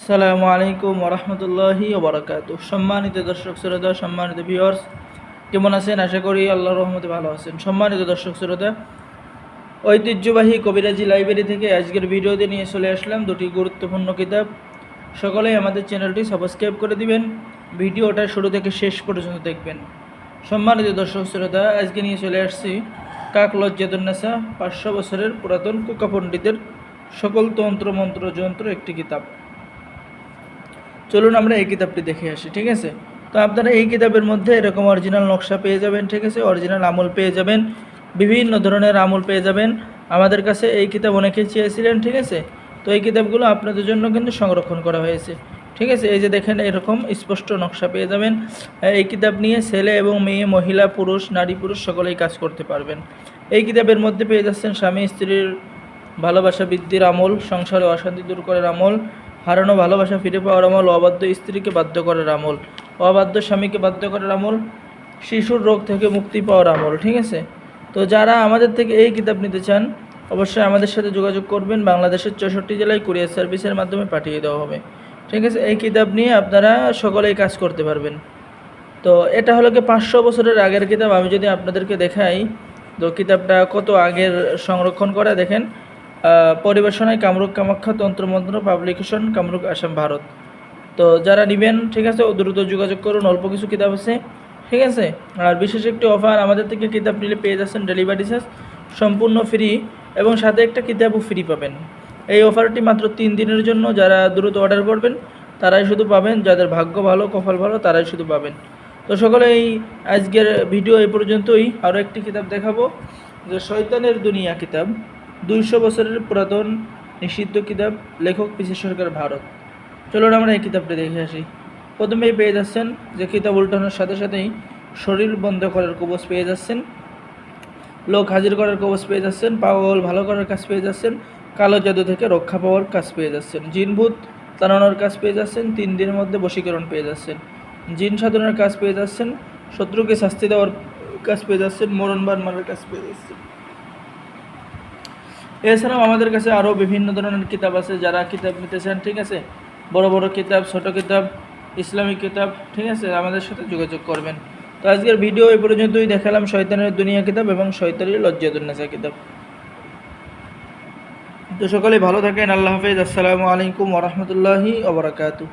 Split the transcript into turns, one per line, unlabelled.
আসসালামু আলাইকুম ওরহমতুল্লাহি ওবরাকাতুহ। সম্মানিত দর্শক শ্রোতা, সম্মানিত ভিউয়ার্স, কেমন আছেন? আশা করি আল্লাহর রহমতে ভালো আছেন। সম্মানিত দর্শক শ্রোতা, ঐতিহ্যবাহী কবিরাজি লাইব্রেরি থেকে আজকের ভিডিওতে নিয়ে চলে আসলাম দুটি গুরুত্বপূর্ণ কিতাব। সকলেই আমাদের চ্যানেলটি সাবস্ক্রাইব করে দিবেন, ভিডিওটা শুরু থেকে শেষ পর্যন্ত দেখবেন। সম্মানিত দর্শক শ্রোতা, আজকে নিয়ে চলে আসছি কাক লজ্জাতুন্নেসা, 500 বছরের পুরাতন কুকা পণ্ডিতের সকল তন্ত্র মন্ত্র যন্ত্র একটি কিতাব। চলুন আমরা এই কিতাবটি দেখে আসি, ঠিক আছে? তো আপনারা এই কিতাবের মধ্যে এরকম অরিজিনাল নকশা পেয়ে যাবেন, ঠিক আছে? অরিজিনাল আমল পেয়ে যাবেন, বিভিন্ন ধরনের আমল পেয়ে যাবেন। আমাদের কাছে এই কিতাব অনেকেই চেয়েছিলেন, ঠিক আছে? তো এই কিতাবগুলো আপনাদের জন্য কিন্তু সংরক্ষণ করা হয়েছে, ঠিক আছে? এই যে দেখেন, এরকম স্পষ্ট নকশা পেয়ে যাবেন। এই কিতাব নিয়ে ছেলে এবং মেয়ে, মহিলা, পুরুষ, নারী পুরুষ সকলেই কাজ করতে পারবেন। এই কিতাবের মধ্যে পেয়ে যাচ্ছেন স্বামী স্ত্রীর ভালোবাসা বৃদ্ধির আমল, সংসারে অশান্তি দূর করার আমল, হারানো ভালোবাসা ফিরে পাওয়ার আমল, অবাধ্য স্ত্রীকে বাধ্য করার আমল, অবাধ্য স্বামীকে বাধ্য করার আমল, শিশুর রোগ থেকে মুক্তি পাওয়ার আমল, ঠিক আছে? তো যারা আমাদের থেকে এই কিতাব নিতে চান, অবশ্যই আমাদের সাথে যোগাযোগ করবেন। বাংলাদেশের 64 জেলায় কুরিয়ার সার্ভিসের মাধ্যমে পাঠিয়ে দেওয়া হবে, ঠিক আছে? এই কিতাব নিয়ে আপনারা সকলেই কাজ করতে পারবেন। তো এটা হলো কি 500 বছরের আগের কিতাব। আমি যদি আপনাদেরকে দেখাই, তো কিতাবটা কত আগের সংরক্ষণ করা দেখেন। পরিবেশনায় কামরূপ কামাখ্যা তন্ত্রমন্ত্র পাবলিকেশন, কামরূপ, আসাম, ভারত। তো যারা নেবেন, ঠিক আছে, দ্রুত যোগাযোগ করুন। অল্প কিছু কিতাব আছে, ঠিক আছে? আর বিশেষ একটি অফার, আমাদের থেকে কিতাব নিলে পেয়ে যাচ্ছেন ডেলিভারি চার্জ সম্পূর্ণ ফ্রি, এবং সাথে একটা কিতাবও ফ্রি পাবেন। এই অফারটি মাত্র 3 দিনের জন্য। যারা দ্রুত অর্ডার করবেন তারাই শুধু পাবেন, যাদের ভাগ্য ভালো, কপাল ভালো, তারাই শুধু পাবেন। তো সকলে এই আজকের ভিডিও এই পর্যন্তই। আরও একটি কিতাব দেখাবো, যে শয়তানের দুনিয়া কিতাব, 200 বছরের পুরাতন নিষিদ্ধ কিতাব, লেখক পিসি সরকার, ভারত। চলুন আমরা এই কিতাবটা দেখে আসি। প্রথমেই পেয়ে যাচ্ছেন যে কিতাব উল্টানোর সাথে সাথেই শরীর বন্ধ করার কবচ পেয়ে যাচ্ছেন, লোক হাজির করার কবচ পেয়ে যাচ্ছেন, পাগল ভালো করার কাজ পেয়ে যাচ্ছেন, কালো জাদু থেকে রক্ষা পাওয়ার কাজ পেয়ে যাচ্ছেন, জিনভূত তাড়ানোর কাজ পেয়ে যাচ্ছেন, 3 দিনের মধ্যে বশীকরণ পেয়ে যাচ্ছেন, জিন সাধনের কাজ পেয়ে যাচ্ছেন, শত্রুকে শাস্তি দেওয়ার কাজ পেয়ে যাচ্ছেন, মরণবান মারার কাজ পেয়ে যাচ্ছেন। এছাড়াও আমাদের কাছে আরও বিভিন্ন ধরনের কিতাব আছে। যারা কিতাব নিতে চান, ঠিক আছে, বড় বড় কিতাব, ছোট কিতাব, ইসলামিক কিতাব, ঠিক আছে, আমাদের সাথে যোগাযোগ করবেন। তো আজকের ভিডিও এই পর্যন্তই দেখালাম শয়তানের দুনিয়া কিতাব এবং শয়তানের লজ্জাতুন্নেসা কিতাব। তো সকলে ভালো থাকেন। আল্লাহ হাফেজ। আসসালামু আলাইকুম ওরহমতুল্লাহি ওবরাকাতুহ।